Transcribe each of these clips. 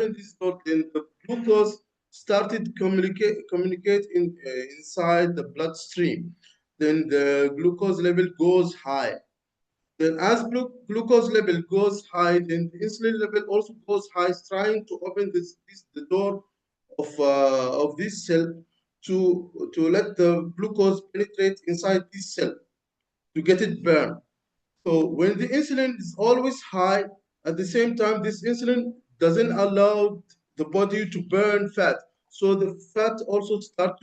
open this door, then the glucose started communicate inside the bloodstream. Then the glucose level goes high. Then as glucose level goes high, then the insulin level also goes high, trying to open the door of this cell to let the glucose penetrate inside this cell to get it burned. So when the insulin is always high, at the same time, this insulin doesn't allow the body to burn fat. So the fat also start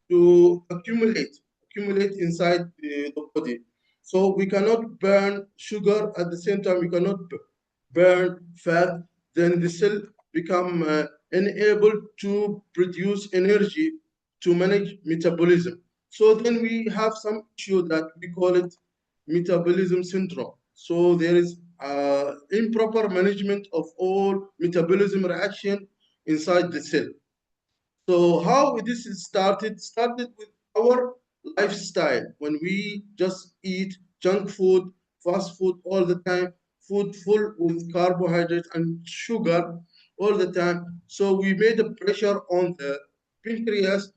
to accumulate inside the body. So we cannot burn sugar at the same time. We cannot burn fat. Then the cell become unable to produce energy to manage metabolism. So then we have some issue that we call it metabolism syndrome. So there is improper management of all metabolism reaction inside the cell. So how this is started with our lifestyle. When we just eat junk food, fast food all the time, food full with carbohydrates and sugar all the time. So we made a pressure on the pancreas.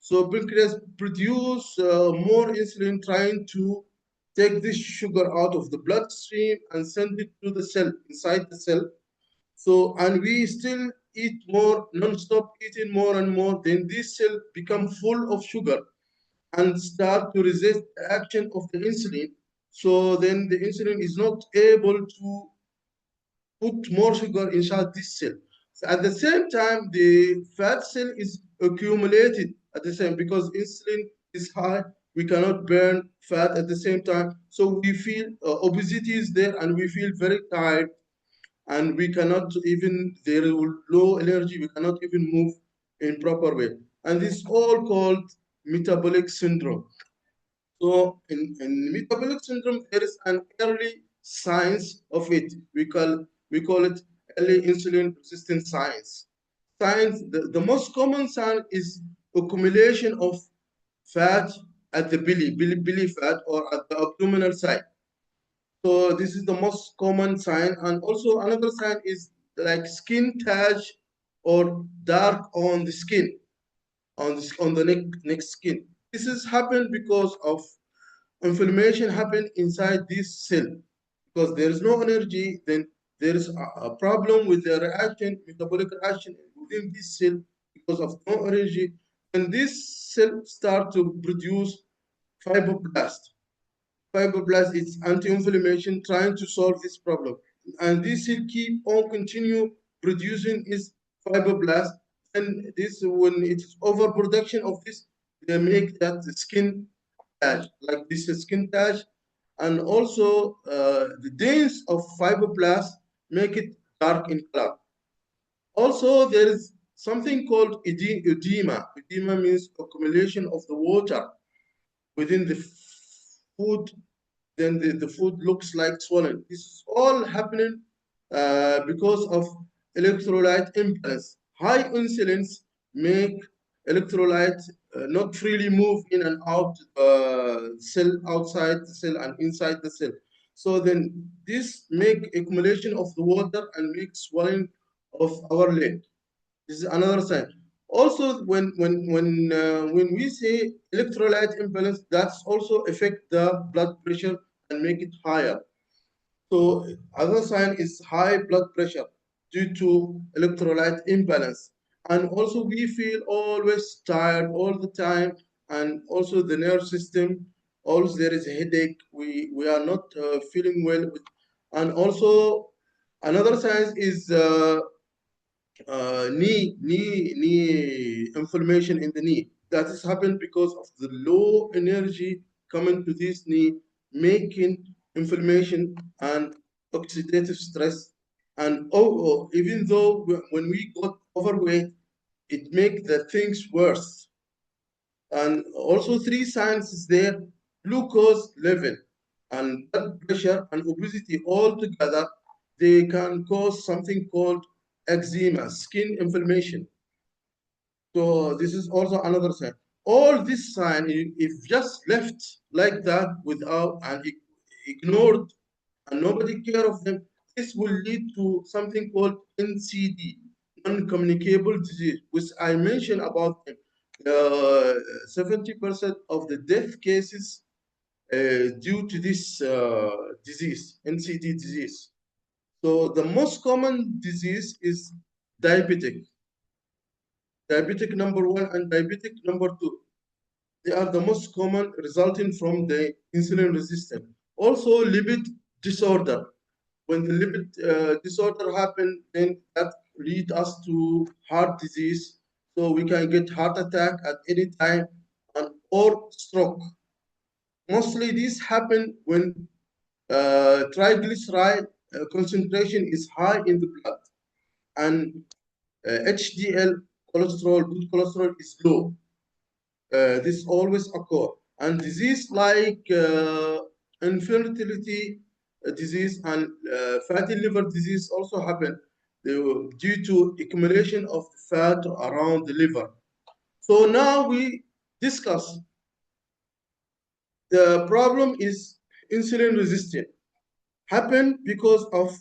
So pancreas produce more insulin, trying to take this sugar out of the bloodstream and send it to the cell, inside the cell. So, and we still eat more, non-stop eating more and more, then this cell become full of sugar and start to resist the action of the insulin. So then the insulin is not able to put more sugar inside this cell. So at the same time, the fat cell is accumulated at the same, because insulin is high, we cannot burn fat at the same time. So we feel obesity is there and we feel very tired, and we cannot even, there is low energy, we cannot even move in proper way. And this is all called metabolic syndrome. So in metabolic syndrome, there is an early signs of it. We call it early insulin resistance signs. Signs, the most common sign is accumulation of fat at the belly fat or at the abdominal side. So this is the most common sign. And also another sign is like skin tash or dark on the skin, on the neck skin. This is happened because of inflammation happen inside this cell. Because there is no energy, then there is a problem with the reaction, metabolic reaction within this cell because of no energy. And this cell start to produce fibroblast. Fibroblast is anti-inflammation, trying to solve this problem. And this will keep on continue producing its fibroblast. And this, when it's overproduction of this, they make that skin tash, like this skin tash. And also the days of fibroblast make it dark in color. Also, there is something called edema. Edema means accumulation of the water within the food, then the food looks like swollen. This is all happening because of electrolyte imbalance. High insulins make electrolyte not freely move in and out cell, outside the cell and inside the cell. So then this make accumulation of the water and make swelling of our leg. This is another sign. Also, when we say electrolyte imbalance, that's also affect the blood pressure and make it higher. So other sign is high blood pressure due to electrolyte imbalance. And also we feel always tired all the time, and also the nerve system, also there is a headache. We are not feeling well. And also another sign is knee inflammation in the knee. That has happened because of the low energy coming to this knee, making inflammation and oxidative stress. And even though when we got overweight, it makes the things worse. And also three signs is there: glucose level and blood pressure and obesity all together. They can cause something called eczema, skin inflammation. So this is also another sign. All this sign, if just left like that without and ignored and nobody care of them, this will lead to something called NCD, non-communicable disease, which I mentioned about 70% of the death cases due to this disease, NCD disease. So the most common disease is diabetic. Diabetic number one and diabetic number two. They are the most common resulting from the insulin resistance. Also, lipid disorder. When the lipid disorder happen, then that lead us to heart disease. So we can get heart attack at any time and or stroke. Mostly these happen when triglyceride concentration is high in the blood and HDL cholesterol, good cholesterol is low. This always occur. And disease like infertility disease and fatty liver disease also happen due to accumulation of fat around the liver. So now we discuss the problem is insulin resistant happen because of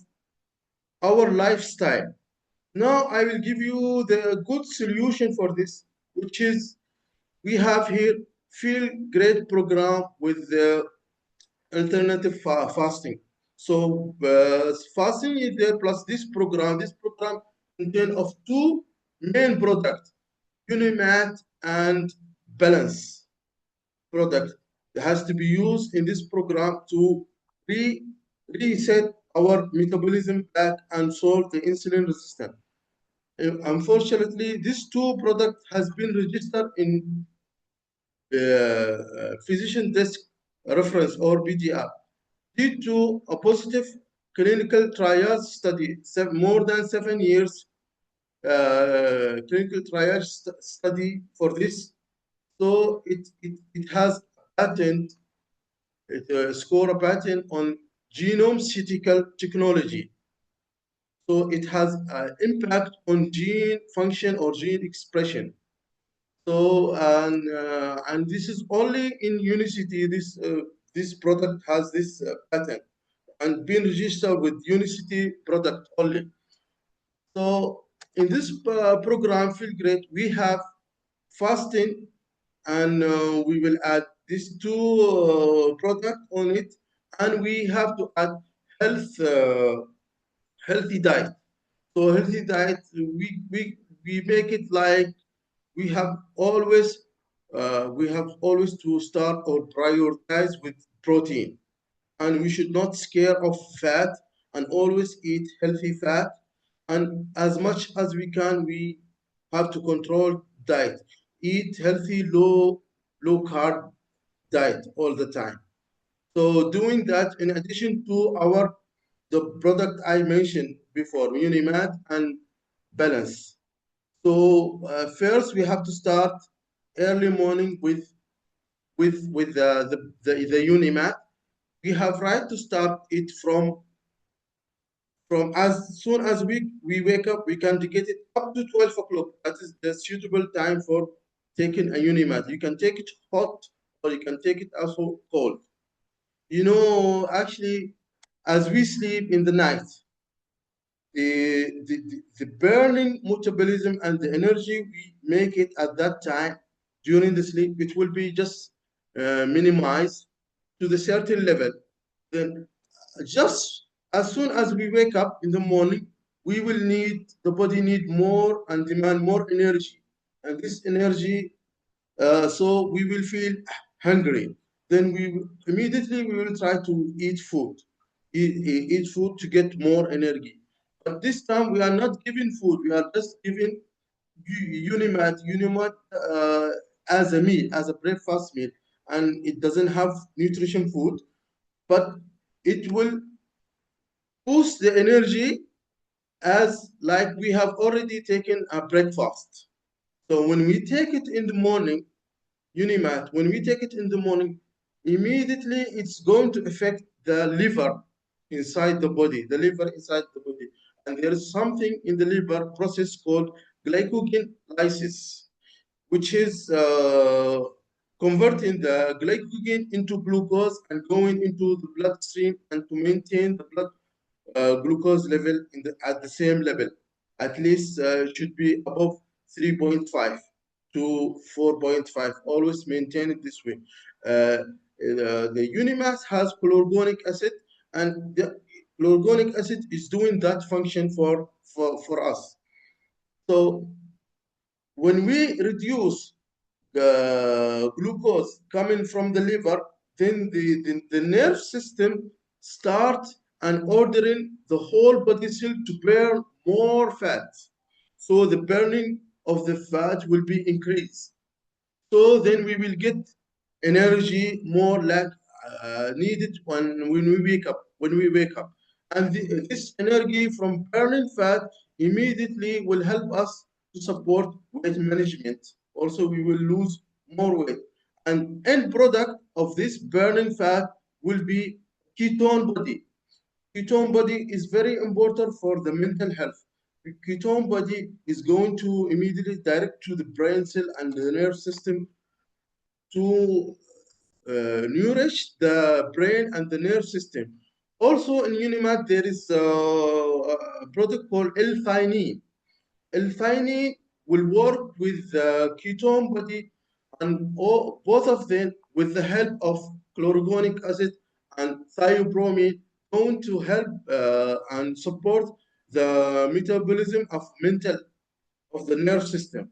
our lifestyle. Now I will give you the good solution for this, which is we have here Feel Great program with the alternative fasting. So fasting is there plus this program. This program contains of two main products, Unimat and Balance product. It has to be used in this program to reset our metabolism back and solve the insulin resistance. Unfortunately, these two products has been registered in physician desk reference or BDR due to a positive clinical trial study, more than 7 years clinical trial study for this. So it has patent, it score a patent on genome-cytical technology. So it has impact on gene function or gene expression. So and this is only in Unicity. This product has this patent and been registered with Unicity product only. So in this program, Feel Great, we have fasting, and we will add these two products on it, and we have to add healthy diet. So healthy diet, we make it like we have always to start or prioritize with protein, and we should not scare of fat and always eat healthy fat, and as much as we can we have to control diet, eat healthy low carb diet all the time. So doing that in addition to the product I mentioned before, Unimat and Balance. So first we have to start early morning with the Unimat. We have right to start it from as soon as we wake up. We can take it up to 12 o'clock. That is the suitable time for taking a Unimat. You can take it hot or you can take it also cold. You know, actually, as we sleep in the night, the burning metabolism and the energy we make it at that time during the sleep, it will be just minimized to the certain level. Then just as soon as we wake up in the morning, the body need more and demand more energy. And this energy, so we will feel hungry. Then immediately we will try to eat food, eat food to get more energy. But this time we are not giving food, we are just giving Unimat as a meal, as a breakfast meal, and it doesn't have nutrition food, but it will boost the energy as like we have already taken a breakfast. So when we take it in the morning, Unimat, when we take it in the morning, immediately it's going to affect the liver inside the body, And there is something in the liver process called glycogen lysis, which is converting the glycogen into glucose and going into the bloodstream and to maintain the blood glucose level at the same level. At least should be above 3.5 to 4.5. Always maintain it this way. The Unimax has chlorogonic acid, and the chlorogonic acid is doing that function for us. So when we reduce glucose coming from the liver, then the nerve system start and ordering the whole body cell to burn more fat. So the burning of the fat will be increased. So then we will get energy more like needed when we wake up. When we wake up, and this energy from burning fat immediately will help us to support weight management. Also, we will lose more weight, and end product of this burning fat will be ketone body. Ketone body is very important for the mental health. The ketone body is going to immediately direct to the brain cell and the nerve system to nourish the brain and the nerve system. Also in Unimat, there is a product called L-theanine. L-theanine will work with the ketone body, and both of them, with the help of chlorogonic acid and thiobromine, going to help and support the metabolism of the nerve system,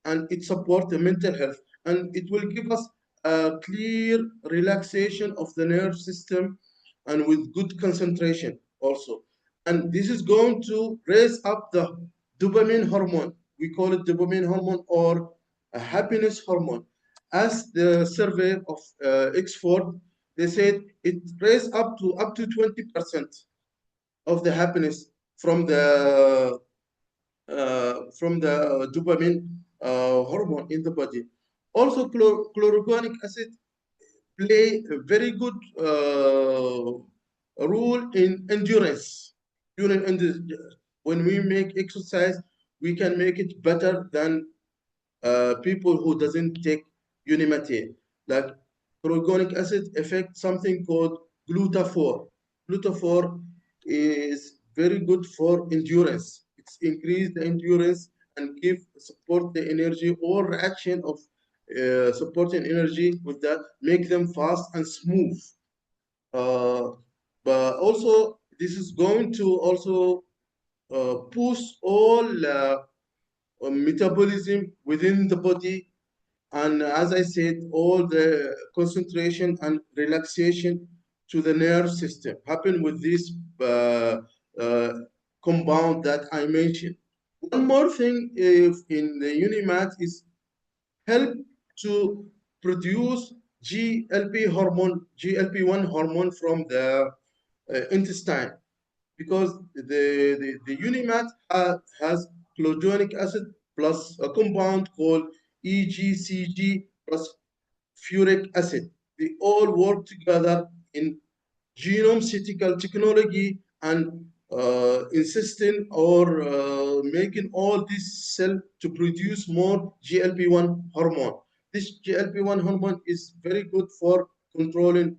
and it supports the mental health, and it will give us a clear relaxation of the nerve system and with good concentration also. And this is going to raise up the dopamine hormone. We call it dopamine hormone or a happiness hormone. As the survey of Oxford, they said it raised up to 20% of the happiness from the dopamine hormone in the body. Also, chlorogonic acid play a very good role in endurance. When we make exercise, we can make it better than people who doesn't take Unimatin. Like chlorogonic acid affects something called glutaphore. Glutaphore is very good for endurance. It's increase the endurance and give support the energy or reaction of supporting energy with that, make them fast and smooth. Uh, but also this is going to also boost all metabolism within the body, and as I said, all the concentration and relaxation to the nerve system happen with this uh, compound that I mentioned. One more thing if in the Unimat is help to produce GLP-1 hormone from the intestine, because the Unimat has chlorogenic acid plus a compound called EGCG plus furic acid. They all work together in genome cytical technology and insisting or making all this cell to produce more GLP-1 hormone. This GLP-1 hormone is very good for controlling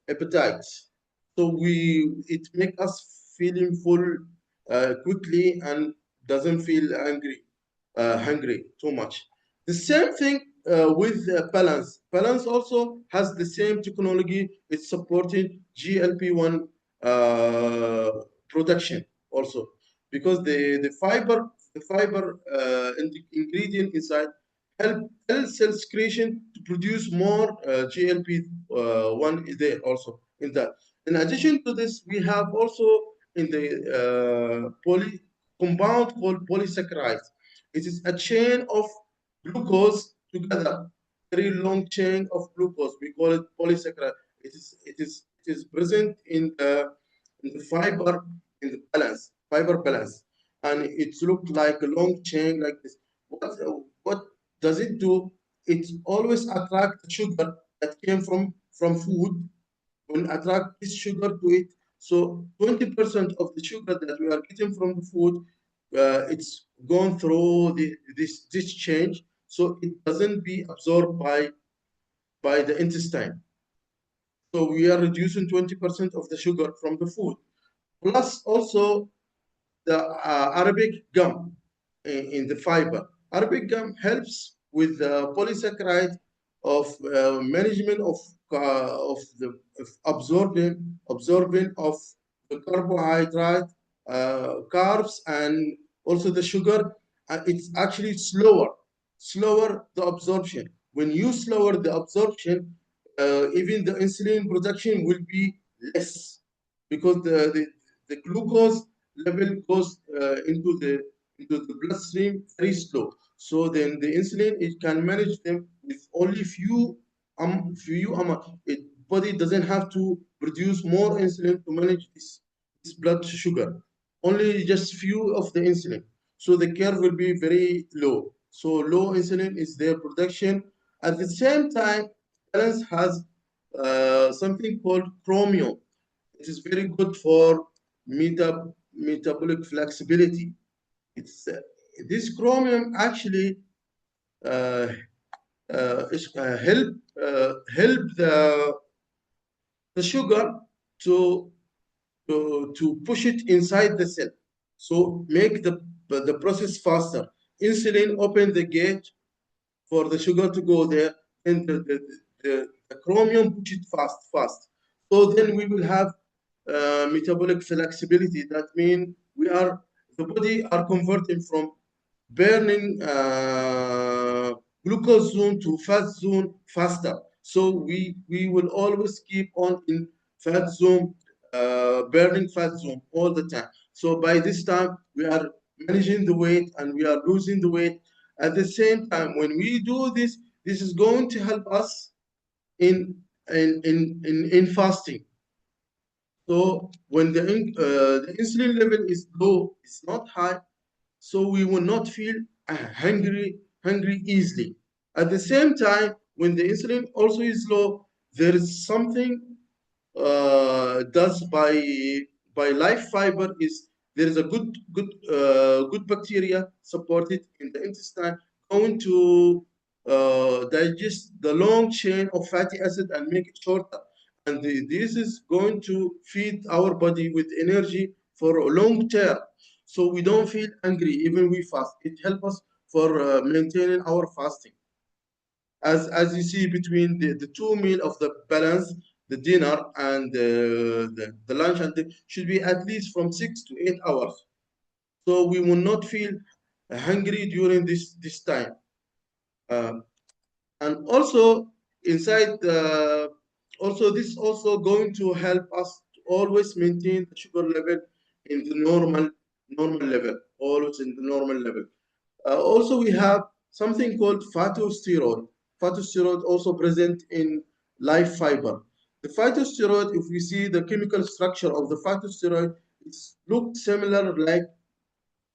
appetites. So it makes us feeling full quickly and doesn't feel hungry too much. The same thing with balance. Balance also has the same technology. It's supporting GLP-1 production also, because the fiber ingredient inside help cell secretion to produce more GLP-1 is there also in that. In addition to this, we have also in the poly compound called polysaccharides. It is a chain of glucose together, very long chain of glucose. We call it polysaccharide. It is present in the fiber balance, and it looks like a long chain like this. What does it do? It always attract the sugar that came from food, will attract this sugar to it. So 20% of the sugar that we are getting from the food, it's gone through this change, so it doesn't be absorbed by the intestine. So we are reducing 20% of the sugar from the food. plus also the Arabic gum in the fiber. Arabic gum helps with the polysaccharide of management of the of absorbing of the carbohydrate, carbs, and also the sugar. It's actually slower the absorption. When you slower the absorption, even the insulin production will be less because the glucose level goes into the bloodstream very slow. So then the insulin, it can manage them with only few amount. It body doesn't have to produce more insulin to manage this blood sugar. Only just few of the insulin. So the curve will be very low. So low insulin is their production. At the same time, balance has something called chromium. It is very good for metabolic flexibility. It's this chromium actually uh, help the sugar to to push it inside the cell, so make the process faster. Insulin open the gate for the sugar to go there, and the chromium push it fast. So then we will have metabolic flexibility. That means the body are converting from burning glucose zone to fat zone faster. So we will always keep on in fat zone, burning fat zone all the time. So by this time we are managing the weight and we are losing the weight. At the same time, when we do this, this is going to help us in in fasting. So when the insulin level is low, it's not high, so we will not feel hungry easily. At the same time, when the insulin also is low, there is something does by life fiber is there is a good bacteria supported in the intestine going to digest the long chain of fatty acid and make it shorter, and this is going to feed our body with energy for a long term, so we don't feel hungry even we fast. It helps us for maintaining our fasting. As you see, between the two meal of the balance, the dinner and the lunch, and should be at least from 6 to 8 hours, so we will not feel hungry during this time. Um, and also inside also this also going to help us to always maintain the sugar level in the normal level, always in the normal level. Also, we have something called phytosterol. Phytosterol also present in live fiber. The phytosterol, if we see the chemical structure of the phytosterol, it looks similar like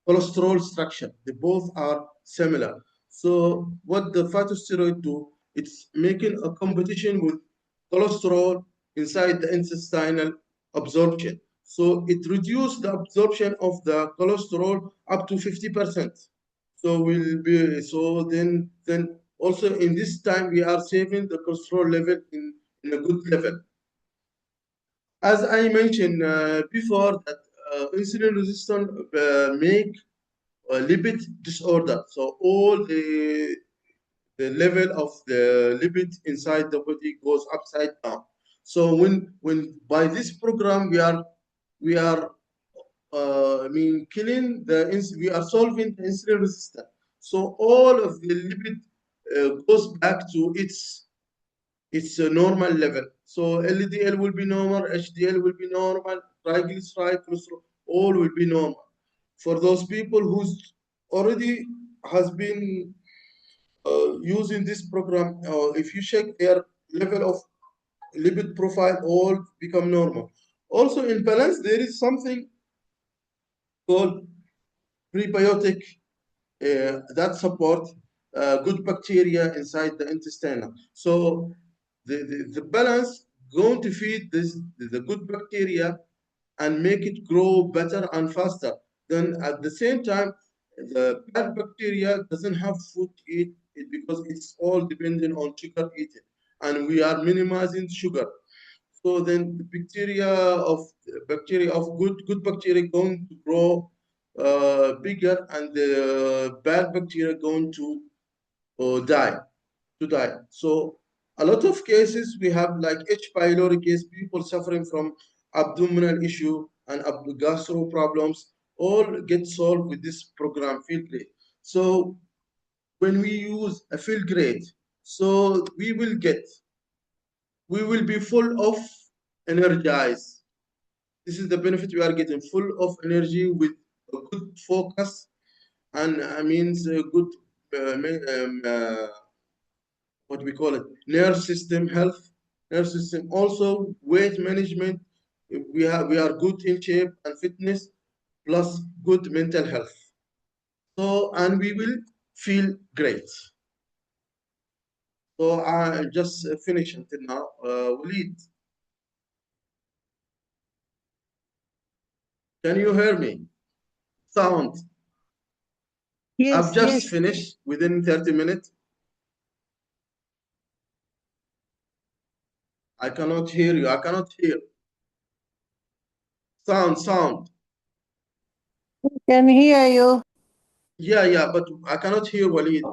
cholesterol structure. They both are similar. So what the phytosteroid do, it's making a competition with cholesterol inside the intestinal absorption. So it reduces the absorption of the cholesterol up to 50%. So then also in this time we are saving the cholesterol level in a good level. As I mentioned before, that insulin resistance make lipid disorder. So all the level of the lipid inside the body goes upside down. So when by this program we are killing we are solving the insulin resistance. So all of the lipid goes back to its normal level. So LDL will be normal, HDL will be normal, triglyceride, cholesterol, all will be normal. For those people who's already has been using this program, if you check their level of lipid profile, all become normal. Also in balance, there is something called prebiotic that support good bacteria inside the intestine. So the balance going to feed the good bacteria and make it grow better and faster. Then at the same time, the bad bacteria doesn't have food to eat it because it's all dependent on sugar eating, and we are minimizing sugar. So then the bacteria of good bacteria going to grow bigger, and the bad bacteria going to die to die. So a lot of cases we have like H. pylori case, people suffering from abdominal issue and gastro problems, all get solved with this program field grade. So when we use a field grade, so we will be full of energized. This is the benefit we are getting, full of energy with a good focus, and means a good what we call it, nerve system health, nerve system, also weight management. We are good in shape and fitness, plus good mental health. So and we will feel great. So I just finished until now. Walid, can you hear me? Sound. I've Yes, just yes. finished within 30 minutes. I cannot hear you. I cannot hear. Sound. Can hear you. Yeah, but I cannot hear Walid.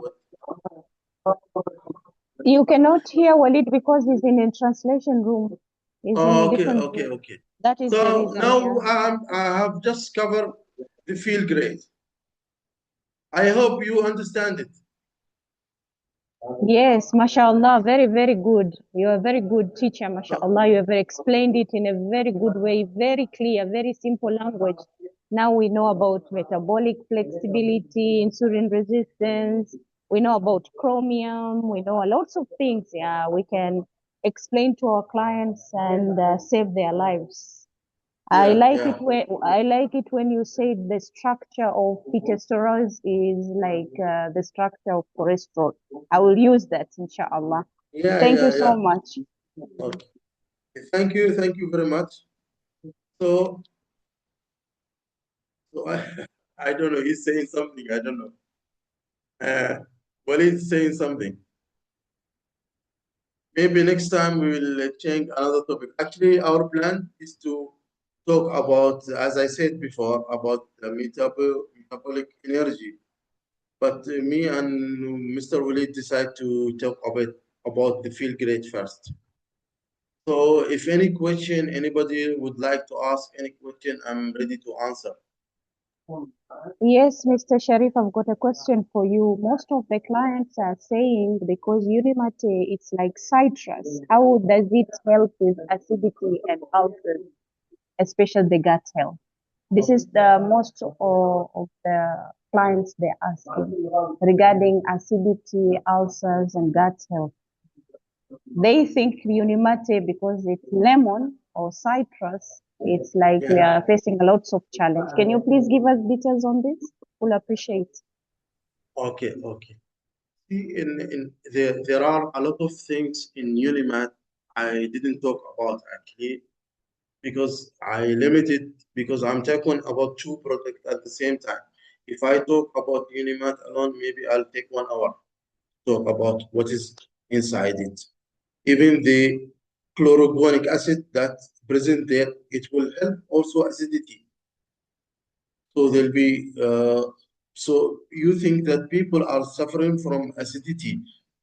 You cannot hear Walid because he's in a translation room. He's in a Oh, different room. okay. That is the So reason, now yeah. I have just covered the field grade. I hope you understand it. Yes, mashallah, very, very good. You're a very good teacher, mashallah. You have explained it in a very good way, very clear, very simple language. Now we know about metabolic flexibility, insulin resistance. We know about chromium. We know lots of things. Yeah, we can explain to our clients and save their lives. I like it when you say the structure of testosterone is like the structure of cholesterol. I will use that, inshallah. Thank you so Yeah. much. Okay. Thank you very much. So I don't know. He's saying something. I don't know. Well, he's saying something. Maybe next time we will change another topic. Actually, our plan is to talk about, as I said before, about the metabolic energy. But me and Mr. Walid decide to talk about the field grade first. So if any question, anybody would like to ask any question, I'm ready to answer. Yes, Mr. Sharif, I've got a question for you. Most of the clients are saying because Urimate it's like citrus. How does it help with acidity and ulcers, especially the gut health? This is the most of the clients they're asking regarding acidity, ulcers, and gut health. They think Unimate because it's lemon or citrus, it's like we Yeah. are facing a lots of challenge. Can you please give us details on this? We'll appreciate. Okay. See, there are a lot of things in Unimat I didn't talk about actually because I limited because I'm talking about two products at the same time. If I talk about Unimat alone, maybe I'll take 1 hour to talk about what is inside it. Even the chlorogonic acid that's present there, it will help also acidity. So there'll be so you think that people are suffering from acidity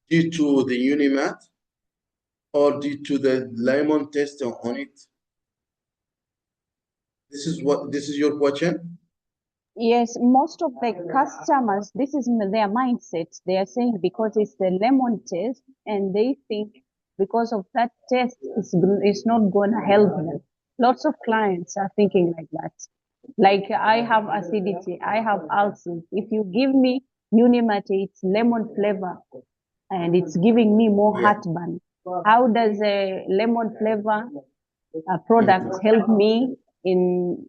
due to the Unimat or due to the lemon test on it? This is your question? Yes, most of the customers, this is their mindset. They are saying because it's the lemon taste, and they think because of that taste, it's not going to help them. Lots of clients are thinking like that. Like I have acidity, I have ulcers. If you give me Unimate, it's lemon flavor, and it's giving me more Yeah. heartburn. How does a lemon flavor product help me in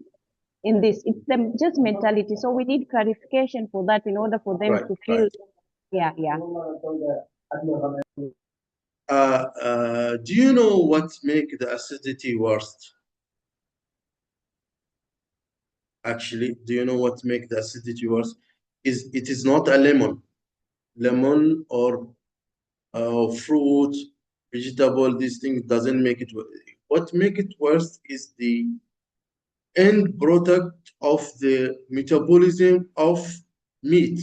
this? It's them just mentality. So we need clarification for that in order for them to feel. Yeah. Do you know what make the acidity worst? Actually, do you know what make the acidity worse? It is not a lemon or fruit, vegetable. This thing doesn't make it what make it worse is the end product of the metabolism of meat.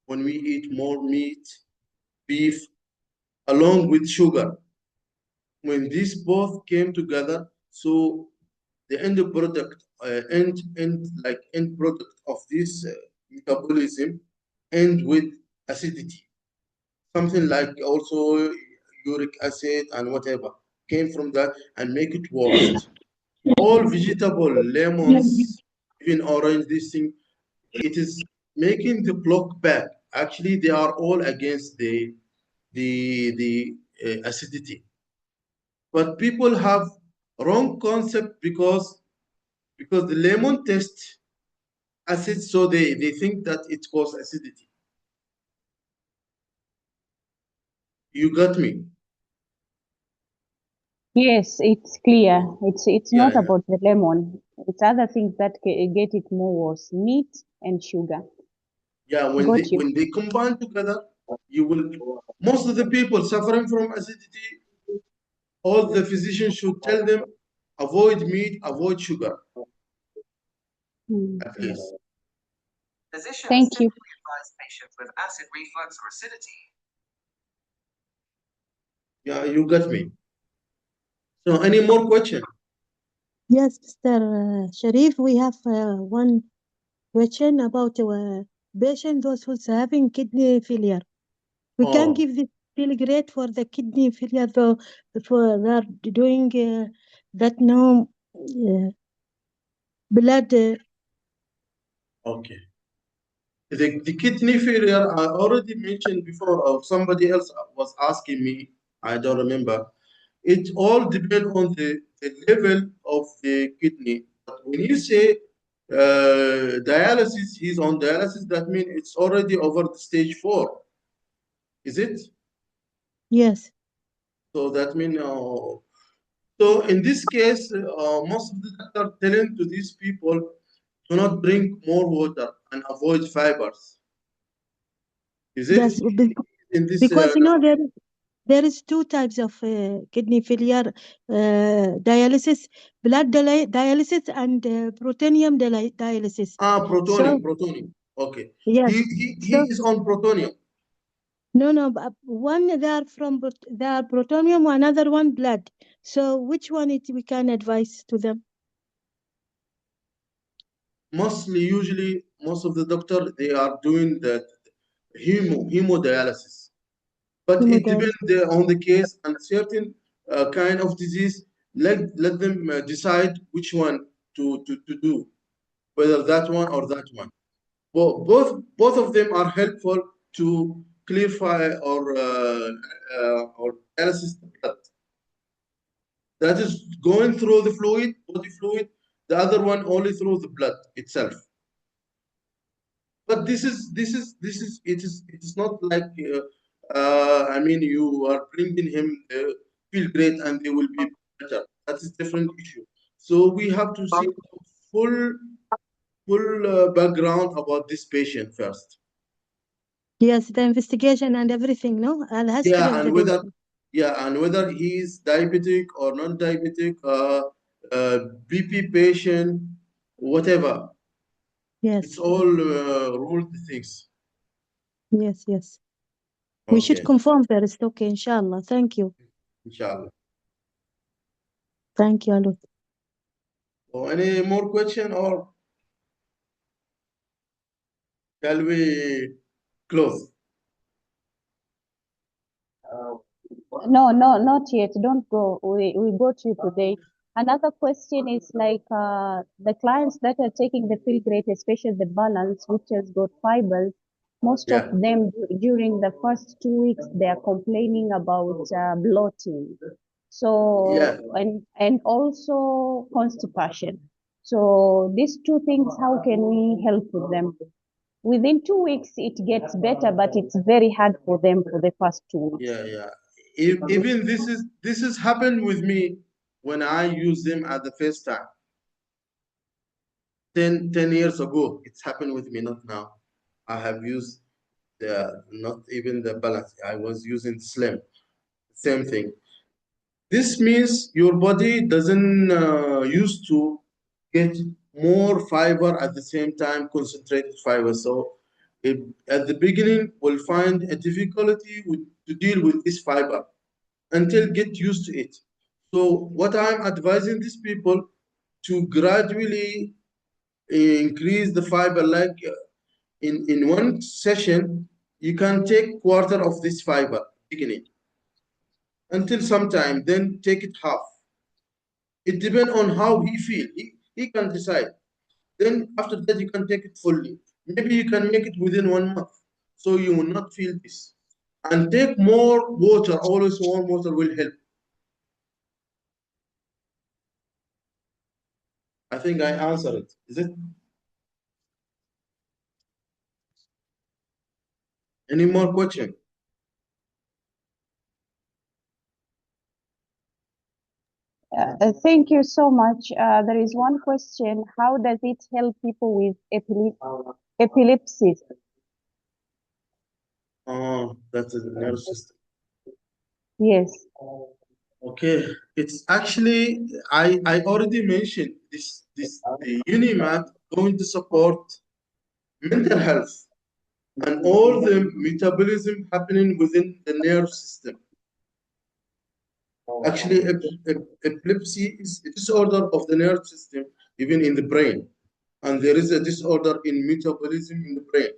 When we eat more meat, beef, along with sugar, when these both came together, so the end product, end product of this metabolism end with acidity, something like also uric acid and whatever came from that and make it worse. All vegetable, lemons, even orange, this thing, it is making the clock back. Actually, they are all against the acidity. But people have wrong concept because the lemon taste acid, so they think that it causes acidity. You got me? Yes, it's clear. It's Yeah, not yeah. about the lemon. It's other things that get it more worse. Meat and sugar. Yeah, Got you. when they combine together, you will most of the people suffering from acidity, all the physicians should tell them avoid meat, avoid sugar, Mm. at least. Thank you. Yeah, you got me. So any more question? Yes, Mr. Sharif, we have one question about patient those who's having kidney failure. We can Oh, give this Pilgrade for the kidney failure though for they're doing that no blood. okay. The kidney failure I already mentioned before, or somebody else was asking me, I don't remember. It all depends on the level of the kidney. But when you say dialysis, he's on dialysis, that means it's already over the stage 4, is it? Yes, So that means, so in this case, most of the doctor telling to these people, do not drink more water and avoid fibers. Is it yes, in this? because you know there is two types of kidney failure dialysis, blood dialysis and protonium dialysis. So Protonium. Okay. yes, He so is on protonium. no, but one they are from they are protonium, another one blood. So which one it we can advise to them? Mostly, usually, most of the doctor they are doing the hemodialysis, but it depends Hemodialysis. on the case and certain kind of disease. Let them decide which one to do, whether that one or that one. Both of them are helpful to clarify or dialysis the blood. That is going through the fluid, body fluid. The other one only through the blood itself. But it is not like I mean you are bringing him feel great and they will be better. That is different issue. So we have to see full background about this patient first. Yes, the investigation and everything. No, and history Yeah, of the and whether patient. he is diabetic or non-diabetic, BP patient, whatever. It's Yes, all ruled things. yes. We should Okay, confirm first. Okay, inshallah. Thank you. inshallah. Thank you, Alu. So any more question or shall we close? No, not yet. Don't go. We got you today. Another question is like the clients that are taking the field grade, especially the balance, which has got fibers. Most of Yeah, them during the first 2 weeks they are complaining about bloating. yeah, So and also constipation. So these two things, how can we help with them? Within 2 weeks it gets better, but it's very hard for them for the first 2 weeks. yeah. Even this is happened with me when I used them at the first time. 10 years ago, it's happened with me, not now. I have used not even the balance. I was using Slim. Same thing. This means your body doesn't used to get more fiber at the same time, concentrated fiber. So at the beginning, we'll find a difficulty to deal with this fiber until get used to it. So what I'm advising these people to gradually increase the fiber, like in one session, you can take quarter of this fiber beginning until sometime, then take it half. It depends on how he feel. He can decide. Then after that, you can take it fully. Maybe you can make it within 1 month, so you will not feel this. And take more water. Always warm water will help. I think I answered it. Is it? Any more question? Thank you so much. There is one question. How does it help people with epilepsy? Oh, that's the nervous system. Yes. Okay, it's actually I already mentioned this the UNIMAT going to support mental health and all the metabolism happening within the nerve system. Actually, epilepsy is a disorder of the nerve system, even in the brain, and there is a disorder in metabolism in the brain.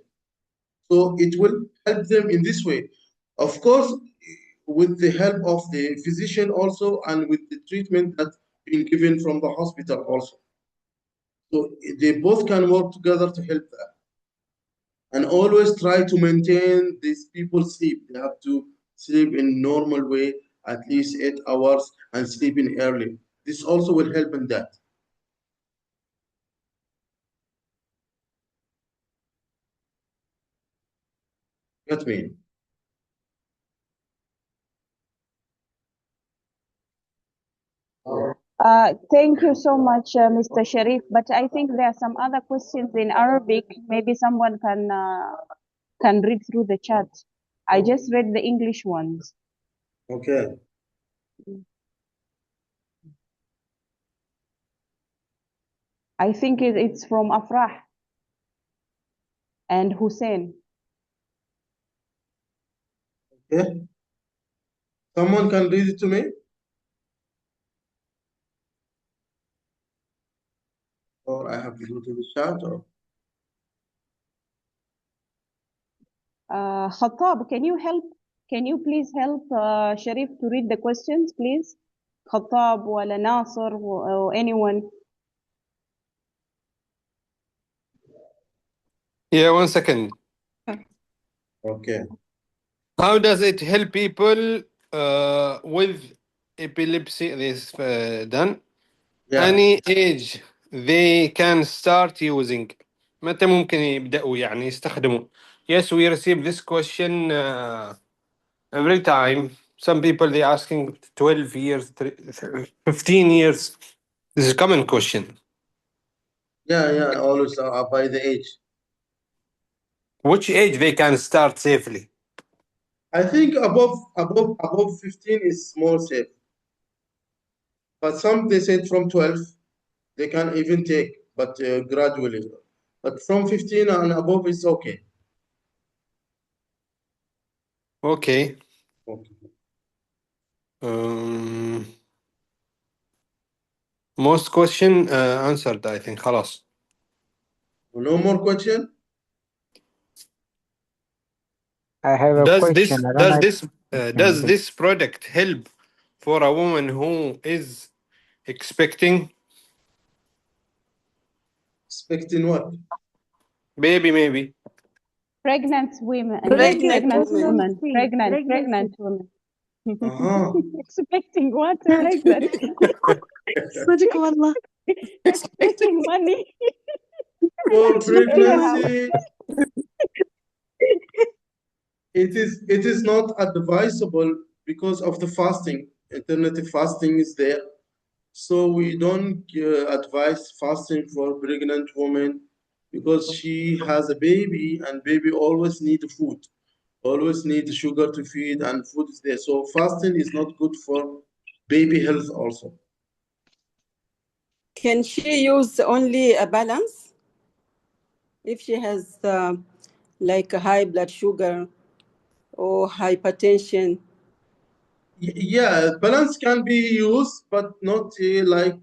So it will help them in this way. Of course, with the help of the physician also, and with the treatment that's been given from the hospital also. So they both can work together to help that. And always try to maintain these people sleep. They have to sleep in normal way, at least 8 hours, and sleep in early. This also will help in that. Get me? Thank you so much, Mr. Sharif. But I think there are some other questions in Arabic. Maybe someone can read through the chat. I just read the English ones. Okay. I think it's from Afrah and Hussein. Okay. Someone can read it to me? Or I have to go to the chat? Or Khattab, can you help? Can you please help Sharif to read the questions, please? Khattab, wala Nasser, or anyone? Yeah, 1 second. okay. How does it help people with epilepsy? This done. Yeah. Any age they can start using. متى ممكن يبدأوا يعني يستخدموا? Yes, we receive this question every time. Some people they asking 12 years, 15 years. This is a common question. Yeah, always by the age. Which age they can start safely? I think above 15 is more safe. But some they said from 12 they can even take, but gradually. But from 15 and above is okay. Okay. Okay. Most question answered, I think. خلاص. No more question? I have a question. I don't know if Does this product help for a woman who is expecting Expecting what? baby maybe? Pregnant women. Pregnant women. women. Pregnant women. Uh-huh. Expecting what? Pregnant. صدق والله. Expecting money. For Expecting a house. pregnancy, it is not advisable because of the fasting. Alternative fasting is there. So we don't advise fasting for pregnant women because she has a baby and baby always need food, always need sugar to feed and food is there. So fasting is not good for baby health also. Can she use only a balance if she has like a high blood sugar or hypertension? Yeah, balance can be used, but not like,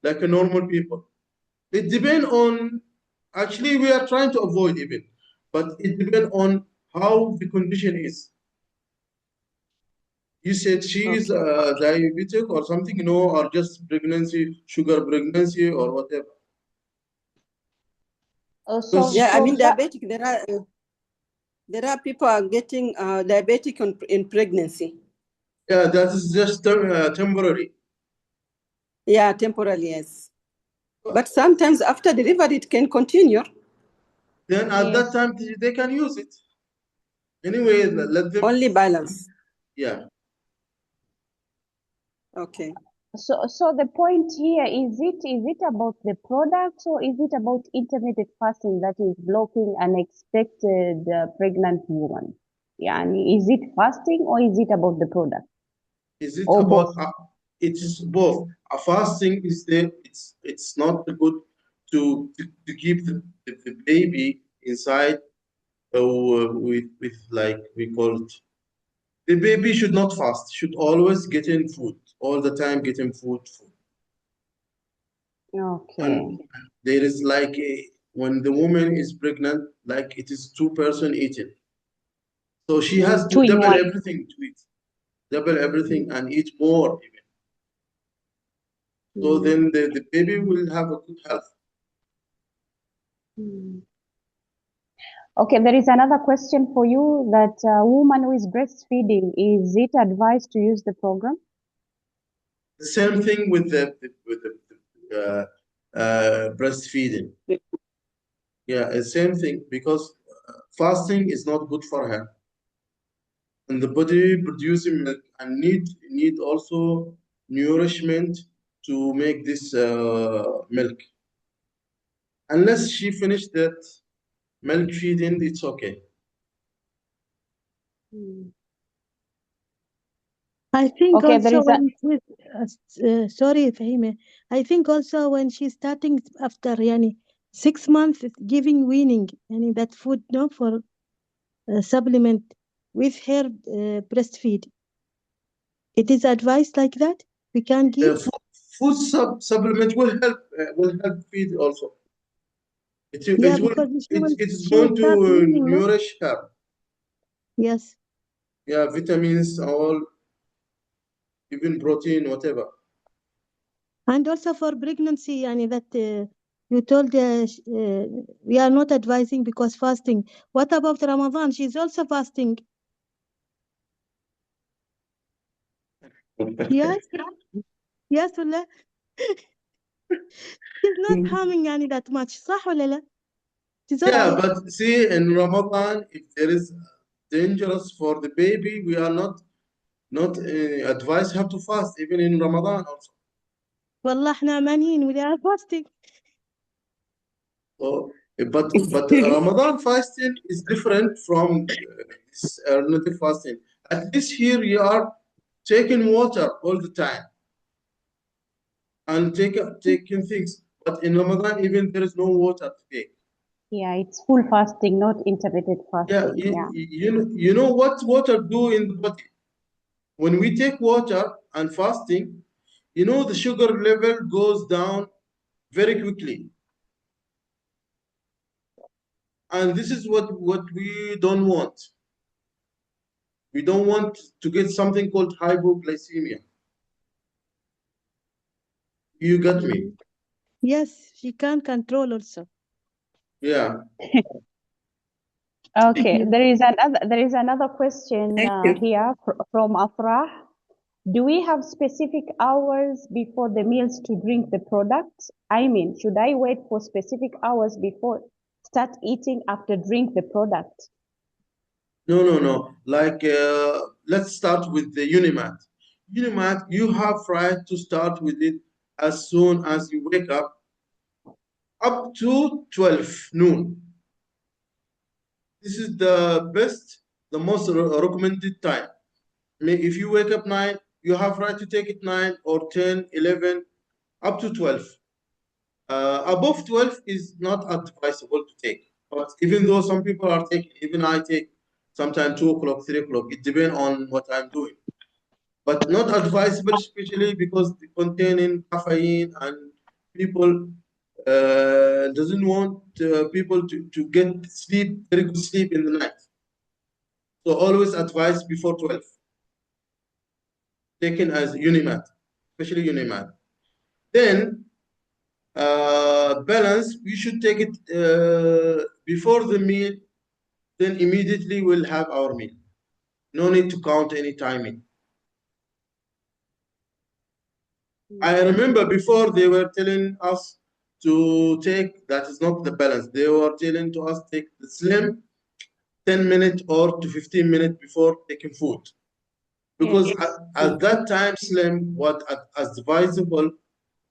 like a normal people. It depends on, actually we are trying to avoid even, but it depends on how the condition is. You said she is diabetic or something, or just pregnancy, sugar pregnancy or whatever. Yeah, I mean diabetic. There are people are getting diabetic in pregnancy. Yeah, that is just temporary. Yeah, temporarily, yes. But sometimes after delivery, it can continue. Then at that time, they can use it. Anyway, let them. Only balance. Yeah. Okay. So the point here is it about the product, or is it about intermittent fasting that is blocking unexpected pregnant woman? Yani, is it fasting or is it about the product? Is it or about? both? It is both. A fasting is there. It's not good to keep the baby inside with like we call it. The baby should not fast. Should always get in food all the time. Get in food. Okay. And there is like when the woman is pregnant, like it is 2 person eating. So she has to double everything to eat, double everything and eat more even. So then the baby will have a good health. Okay, there is another question for you that a woman who is breastfeeding, is it advised to use the program? The same thing with the breastfeeding. Yeah, the same thing because fasting is not good for her. And the body producing milk and need also nourishment to make this milk. Unless she finished that milk feeding, it's okay. I think Okay, there also is a when she's, sorry Fahime, I think also when she's starting after yani 6 months giving weaning, yani that food no for supplement with her breastfeed. It is advised like that we can give. Food supplement will help feed also. Yeah, because It is she will going start to weaning, no? nourish her. Yes. Yeah, vitamins, all, even protein, whatever. And also for pregnancy, yani that you told we are not advising because fasting. What about Ramadan? She's also fasting. Yes, yes ولا she's not harming يعني that much صح ولا لا؟ She's Yeah, okay. but see, in Ramadan, if there is dangerous for the baby, we are not advise her to fast, even in Ramadan also. والله احنا عمانيين we are fasting. So, but Ramadan fasting is different from this alternative fasting. At least here you are taking water all the time and taking things. But in Ramadan, even there is no water to take. yeah, it's full fasting, not intermittent Yeah, fasting. you know what water do in the body? When we take water and fasting, the sugar level goes down very quickly. And this is what we don't want. We don't want to get something called hypoglycemia. You got me? Yes, she can control also. Yeah. Okay, there is another question here from Afrah. Do we have specific hours before the meals to drink the product? I mean, should I wait for specific hours before start eating after drink the product? No. Like, let's start with the Unimat. Unimat, you have right to start with it as soon as you wake up to 12 noon. This is the best, the most recommended time. If you wake up 9, you have right to take it 9 or 10, 11, up to 12. Above 12 is not advisable to take. But even though some people are taking, even I take sometimes 2 o'clock, 3 o'clock, it depends on what I'm doing. But not advisable, especially because they containing caffeine and people doesn't want people to get sleep, very good sleep in the night. So always advise before 12. Taken as Unimat, especially Unimat. Then balance, we should take it before the meal, then immediately we'll have our meal. No need to count any timing. I remember before they were telling us to take, that is not the balance. They were telling to us take the slim 10 minutes or to 15 minutes before taking food. Because at that time, slim was advisable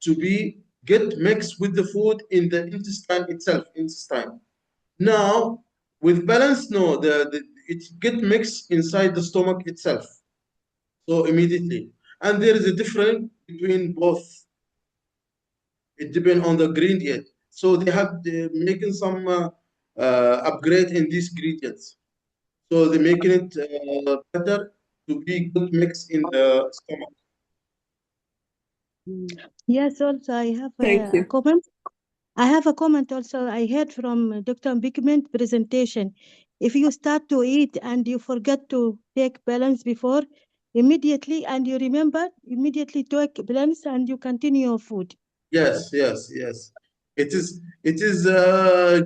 to be get mixed with the food in the intestine itself, intestine. Now, with balance, no, it get mixed inside the stomach itself. So immediately. And there is a difference between both. It depends on the ingredient. So they have making some upgrade in these ingredients. So they're making it better to be good mix in the stomach. Yes, also I have Thank a you. comment. I have a comment also. I heard from Dr. Bigment presentation. If you start to eat and you forget to take balance before, immediately, and you remember, immediately take balance and you continue your food. Yes, yes, yes. It is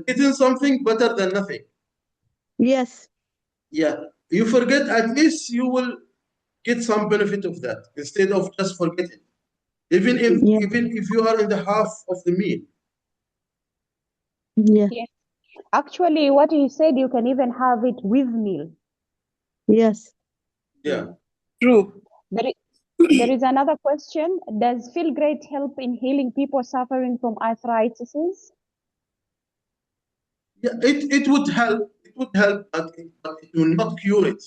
getting something better than nothing. Yes. Yeah. You forget, at least you will get some benefit of that instead of just forgetting. Even if you are in the half of the meal. Yeah. Yes. Actually, what he said, you can even have it with meal. Yes. Yeah. True. There is another question. Does Feel Great help in healing people suffering from arthritis? Yeah, it would help. It would help, but it will not cure it.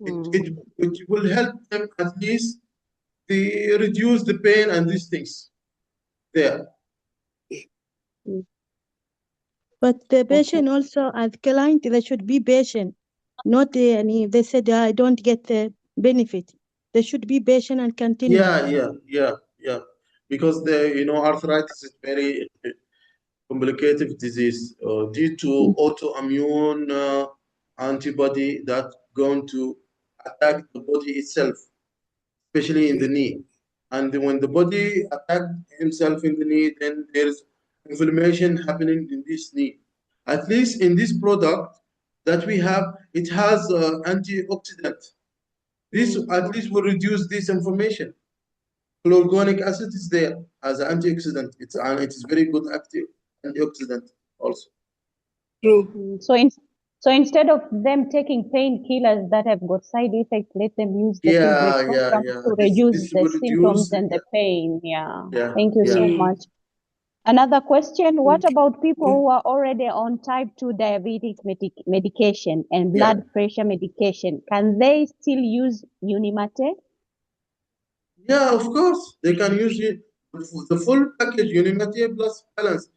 It will help them at least. They reduce the pain and these things there. But the patient also, as client, they should be patient. Not they said I don't get the benefit. They should be patient and continue. Yeah. Because arthritis is very complicated disease due to autoimmune antibody that's going to attack the body itself, especially in the knee. And when the body attacks himself in the knee, then there's inflammation happening in this knee. At least in this product that we have, it has antioxidant. This at least will reduce this inflammation. Chlorogonic acid is there as an antioxidant. It is very good active antioxidant also. True. So instead of them taking painkillers that have got side effects, let them use the Feel Great program to reduce This the will symptoms reduce, and the pain. Yeah. yeah. Thank you so much. Another question, what about people who are already on type 2 diabetic medication and blood pressure medication? Can they still use Unimate? Yeah, of course. They can use the full package, Unimate plus balance.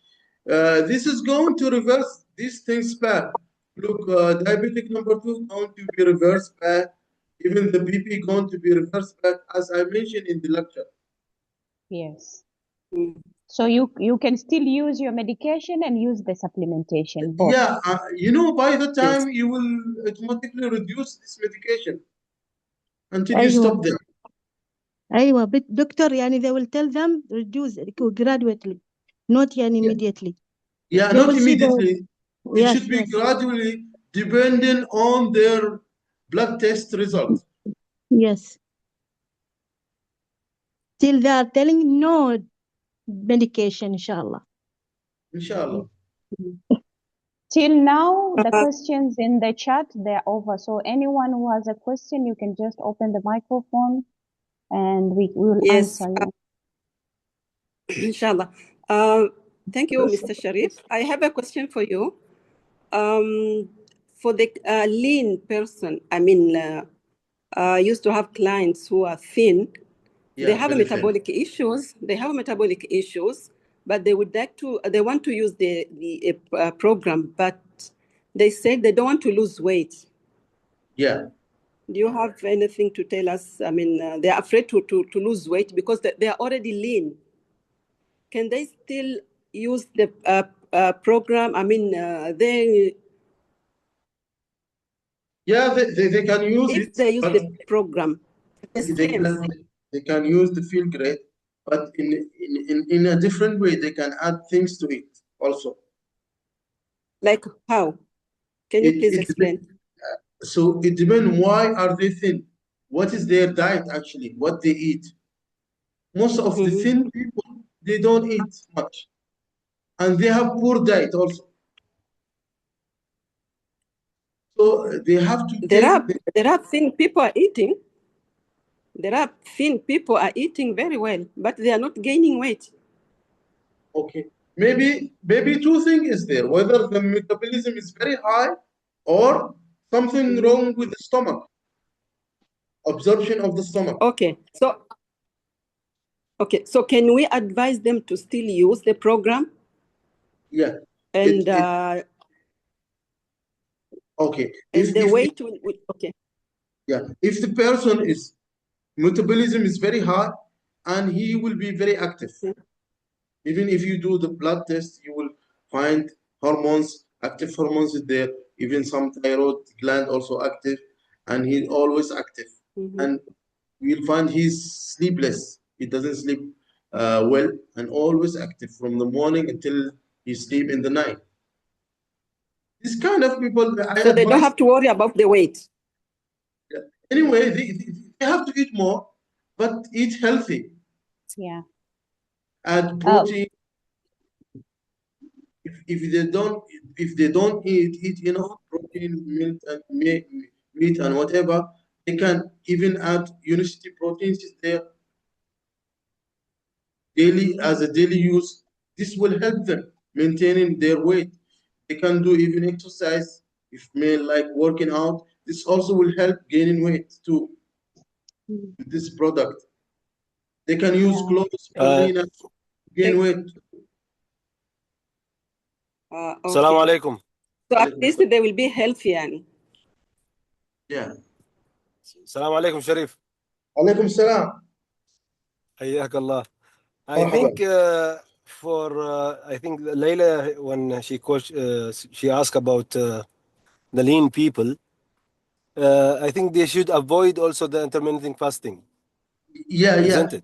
This is going to reverse these things back. Look, diabetic number 2 going to be reversed back. Even the BP going to be reversed back, as I mentioned in the lecture. Yes. So you can still use your medication and use the supplementation, both. Yeah, by the time you will automatically reduce this medication until you stop them. but doctor, they will tell them reduce gradually, not immediately. Yeah, They not will see immediately. It should be gradually, depending on their blood test result. Yes. Till they are telling no medication, inshallah. Inshallah. Till now, the questions in the chat, they're over. So anyone who has a question, you can just open the microphone and we will answer you. Inshallah. Thank you, Mr. Sharif. I have a question for you. For the lean person, used to have clients who are thin. Yeah, they have very thin. metabolic issues. They have metabolic issues, but they would like to. They want to use the program, but they said they don't want to lose weight. Yeah. Do you have anything to tell us? I mean, they're afraid to lose weight because they are already lean. Can they still use the program? I mean, Yeah, they can use if it, they use but the program, the same. they can use the feel great, but in a different way. They can add things to it also. Like how? Can you please explain? So it depends. Why are they thin? What is their diet actually? What they eat? Most of the thin people, they don't eat much, and they have poor diet also. So they have to there are thin people are eating. There are thin people are eating very well, but they are not gaining weight. Okay, maybe two things is there: whether the metabolism is very high, or something wrong with the stomach, absorption of the stomach. Okay, so can we advise them to still use the program? Yeah. And okay. And the weight will okay. Yeah, if the person is metabolism is very high, and he will be very active. Even if you do the blood test, you will find hormones, active hormones is there, even some thyroid gland also active, and he's always active. And you'll find he's sleepless. He doesn't sleep well, and always active from the morning until he sleep in the night. This kind of people, so they don't have to worry about the weight. Anyway, they have to eat more, but eat healthy. Yeah. Add protein. If they don't eat enough protein, milk and meat and whatever, they can even add unicity proteins there daily as a daily use. This will help them maintaining their weight. They can do even exercise if male like working out. This also will help gaining weight too. With this product, they can use clothes to gain weight. Okay. Assalamu alaikum. So at least they will be healthy. Yeah. Assalamu alaikum, Sharif. Alaikum salam. Hayyak Allah. I think I think Layla, when she asked about the lean people, I think they should avoid also the intermittent fasting. Yeah, isn't it?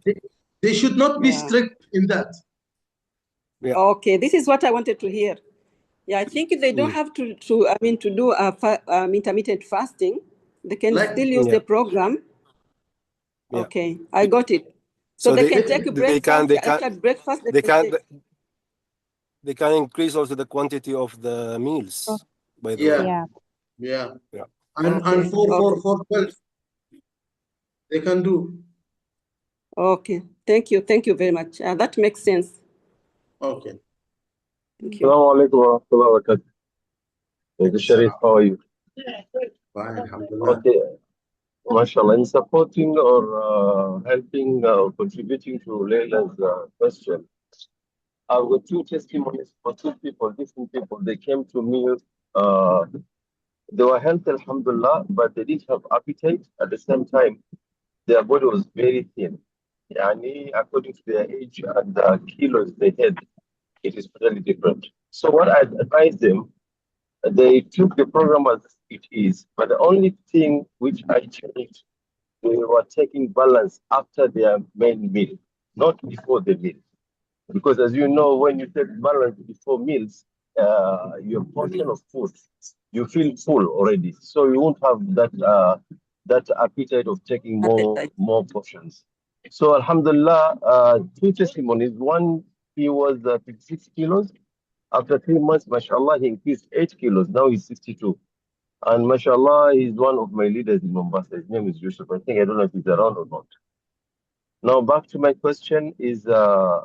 They should not be strict in that. Yeah. Okay, this is what I wanted to hear. Yeah, I think they don't have to do intermittent fasting. They can still use the program. Yeah. Okay, I got it. So they can take a breakfast. After breakfast, they can increase also the quantity of the meals. By the way. Yeah. Okay. And for 12, they can do. Okay. Thank you very much. That makes sense. Okay. Thank you. Assalamu alaikum wa rahmatullahi wa barakatuh. Mr. Sharif, how are you? Fine, alhamdulillah. Okay. MashaAllah, in supporting or helping or contributing to Leila's question, I've got two testimonies for two people, different people. They came to me, they were healthy, alhamdulillah, but they didn't have appetite. At the same time, their body was very thin. Yani, according to their age and the kilos they had, it is totally different. So what I advise them, they took the program as it is, but the only thing which I changed, they were taking balance after their main meal, not before the meal. Because as you know, when you take balance before meals, your portion of food, you feel full already. So you won't have that appetite of taking more portions. So alhamdulillah, two testimonies. One, he was 56 kilos. After 3 months, mashallah, he increased 8 kilos. Now he's 62. And mashallah, he's one of my leaders in Mombasa. His name is Yusuf. I don't know if he's around or not. Now back to my question is, I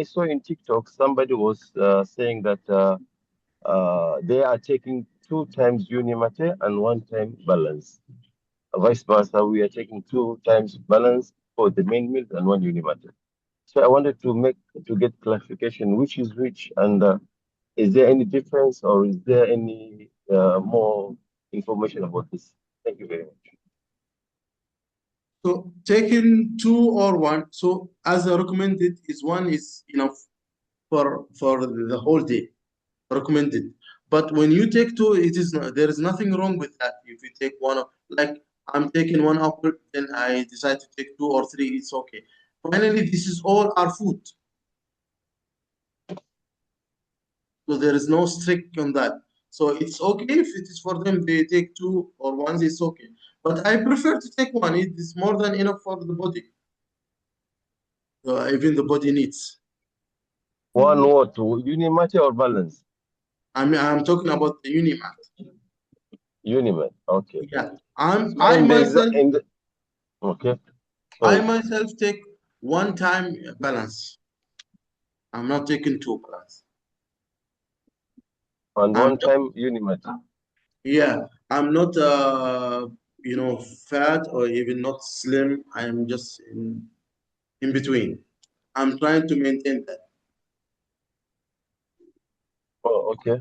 saw in TikTok somebody was saying that they are taking 2 times Unimate and 1 time balance. Vice versa, we are taking 2 times balance for the main meal and 1 Unimate. So I wanted to get clarification which is which, and is there any difference or is there any more information about this? Thank you very much. So taking 2 or 1. So as I recommended, is 1 is enough for the whole day. Recommended. But when you take 2, it is not, there is nothing wrong with that. If you take one of, like I'm taking 1 apple, then I decide to take 2 or 3, it's okay. Finally, this is all our food. So there is no strict on that. So it's okay if it is for them, they take 2 or 1, it's okay. But I prefer to take 1. It is more than enough for the body. Even the body needs. 1 what? Unimate or balance? I'm talking about the Unimate. Unimate, okay. Yeah. Okay. I myself take 1 time balance. I'm not taking 2 balance. And 1 time Unimate. Yeah, I'm not fat or even not slim. I'm just in between. I'm trying to maintain that. Oh, okay.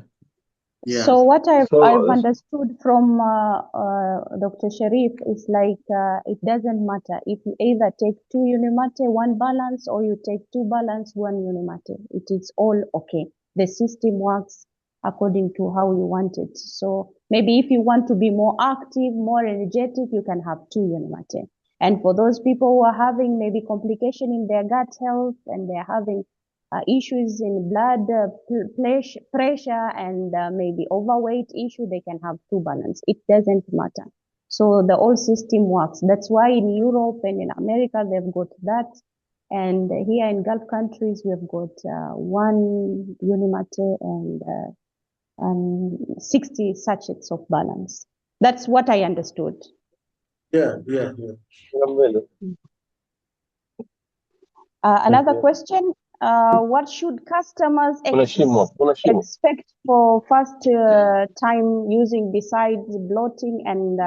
Yeah. So what I've understood from Dr. Sharif is like it doesn't matter if you either take 2 Unimate, 1 balance, or you take 2 balance, 1 Unimate. It is all okay. The system works according to how you want it. So maybe if you want to be more active, more energetic, you can have 2 Unimate. And for those people who are having maybe complication in their gut health and they're having issues in blood pressure and maybe overweight issue, they can have 2 balance. It doesn't matter. So the whole system works. That's why in Europe and in America, they've got that. And here in Gulf countries, we've got 1 Unimate and 60 sachets of balance. That's what I understood. Yeah. Another question. What should customers expect for first time using besides bloating and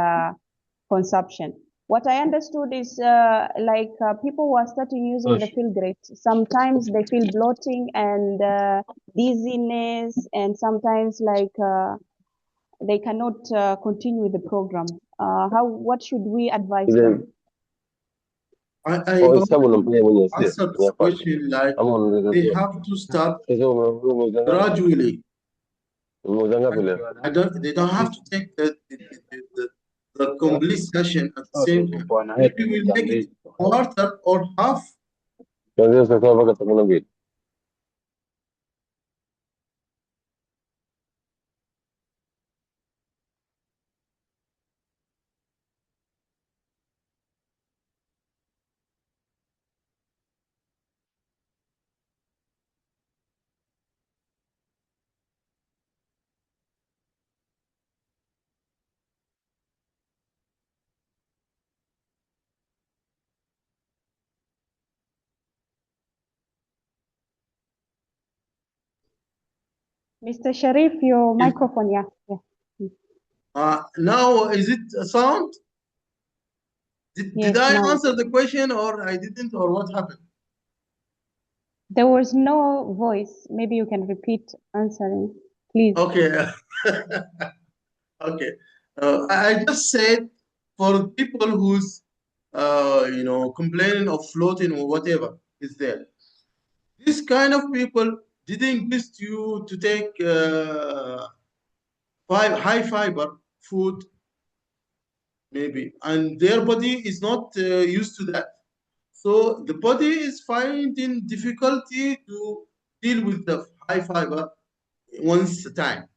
consumption? What I understood is people who are starting using the Filgrate, sometimes they feel bloating and dizziness, and sometimes they cannot continue with the program. What should we advise them? I answered this question like they have to start gradually. They don't have to take the complete session at the same time. Maybe we'll make it quarter or half. Mr. Sharif, your microphone, yeah. Now, is it a sound? Did I now. answer the question or I didn't, or what happened? There was no voice. Maybe you can repeat answering, please. Okay. Okay. I just said for people who's complaining of floating or whatever is there. This kind of people didn't get you to take high fiber food, maybe, and their body is not used to that. So the body is finding difficulty to deal with the high fiber once a time.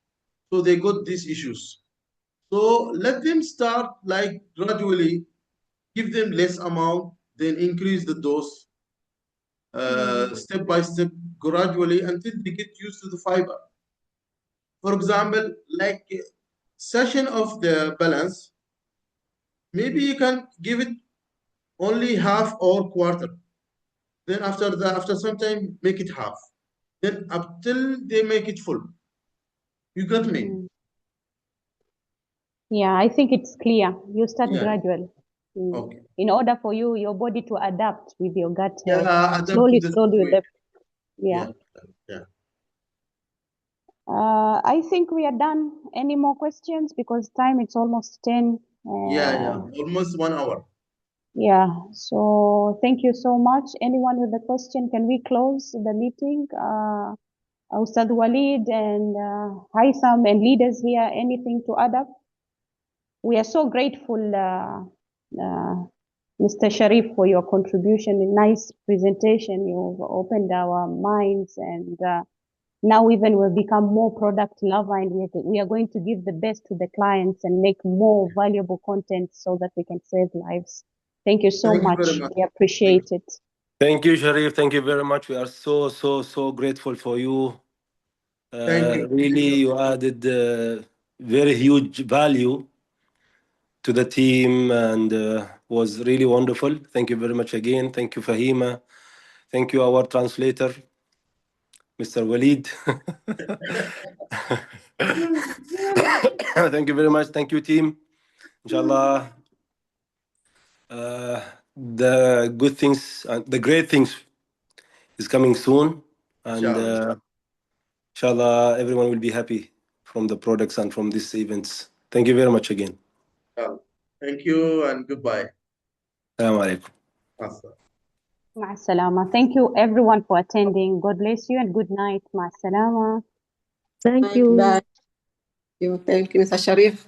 So they got these issues. So let them start like gradually, give them less amount, then increase the dose step by step, gradually until they get used to the fiber. For example, like session of the balance, maybe you can give it only half or quarter. Then after some time, make it half. Then up till they make it full. You got me? Yeah, I think it's clear. You start Yeah. gradual. Okay. In order for your body to adapt with your gut health. Yeah, adapt to Slowly the with situation. yeah. Yeah. I think we are done. Any more questions? Because time it's almost 10. Yeah. Almost 1 hour. Yeah. So thank you so much. Anyone with a question? Can we close the meeting? Ustad Walid and Haitham and leaders here, anything to add up? We are so grateful, Mr. Sharif, for your contribution. A nice presentation. You've opened our minds, and now even we've become more product lover, and we are going to give the best to the clients and make more valuable content so that we can save lives. Thank you so much. Very much. We appreciate it. Thank you, Sharif. Thank you very much. We are so grateful for you. Thank you. Really, you added very huge value to the team and was really wonderful. Thank you very much again. Thank you, Fahima. Thank you, our translator, Mr. Walid. Thank you very much. Thank you, team. Inshallah, the good things, the great things is coming soon. And inshallah, everyone will be happy from the products and from these events. Thank you very much again. Thank you and goodbye. Assalamu alaikum. مع السلامة. Thank you everyone for attending. God bless you and good night. مع السلامة. Thank you. Bye. Thank you, Mr. Sharif.